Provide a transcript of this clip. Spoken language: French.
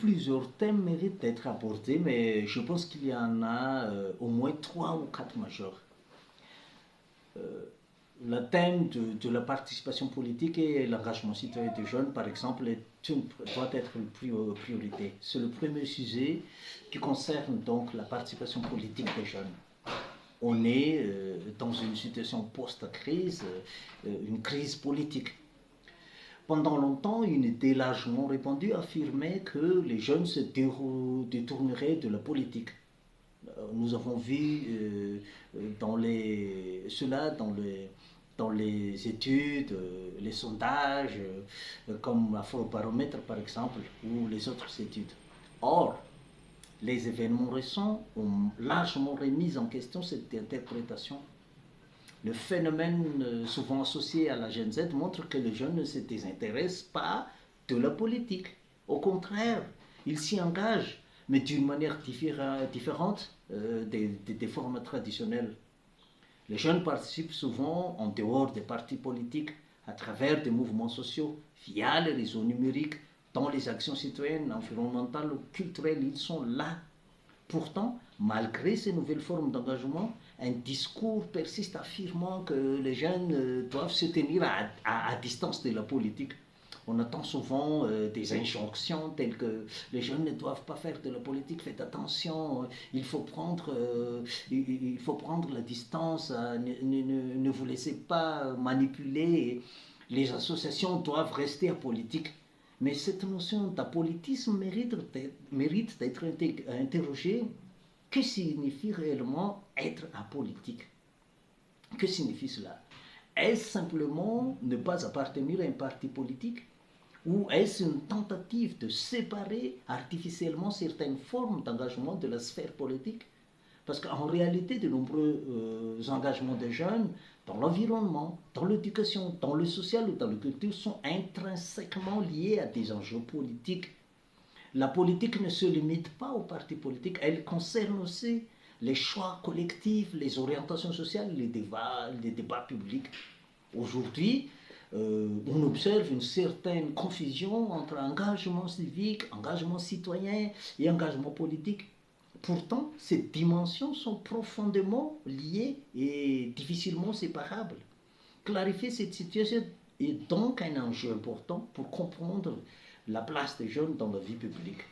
plusieurs thèmes méritent d'être abordés, mais je pense qu'il y en a au moins trois ou quatre majeurs. Le thème de la participation politique et l'engagement citoyen des jeunes, par exemple, doit être une priorité. C'est le premier sujet qui concerne donc la participation politique des jeunes. On est dans une situation post-crise, une crise politique. Pendant longtemps, une idée largement répandue affirmait que les jeunes se détourneraient de la politique. Nous avons vu cela dans les études, les sondages, comme Afrobaromètre par exemple, ou les autres études. Or, les événements récents ont largement remis en question cette interprétation. Le phénomène souvent associé à la Gen Z montre que les jeunes ne se désintéressent pas de la politique. Au contraire, ils s'y engagent, mais d'une manière différente des formes traditionnelles. Les jeunes participent souvent en dehors des partis politiques, à travers des mouvements sociaux, via les réseaux numériques, dans les actions citoyennes, environnementales ou culturelles, ils sont là. Pourtant, malgré ces nouvelles formes d'engagement, un discours persiste affirmant que les jeunes doivent se tenir à distance de la politique. On entend souvent des injonctions telles que les jeunes ne doivent pas faire de la politique, faites attention, il faut prendre la distance, ne vous laissez pas manipuler, les associations doivent rester apolitiques. Mais cette notion d'apolitisme mérite d'être interrogée. Que signifie réellement être apolitique? Que signifie cela? Est-ce simplement ne pas appartenir à un parti politique? Ou est-ce une tentative de séparer artificiellement certaines formes d'engagement de la sphère politique? Parce qu'en réalité, de nombreux engagements des jeunes dans l'environnement, dans l'éducation, dans le social ou dans la culture sont intrinsèquement liés à des enjeux politiques. La politique ne se limite pas aux partis politiques, elle concerne aussi les choix collectifs, les orientations sociales, les débats publics. Aujourd'hui, on observe une certaine confusion entre engagement civique, engagement citoyen et engagement politique. Pourtant, ces dimensions sont profondément liées et difficilement séparables. Clarifier cette situation est donc un enjeu important pour comprendre la place des jeunes dans la vie publique.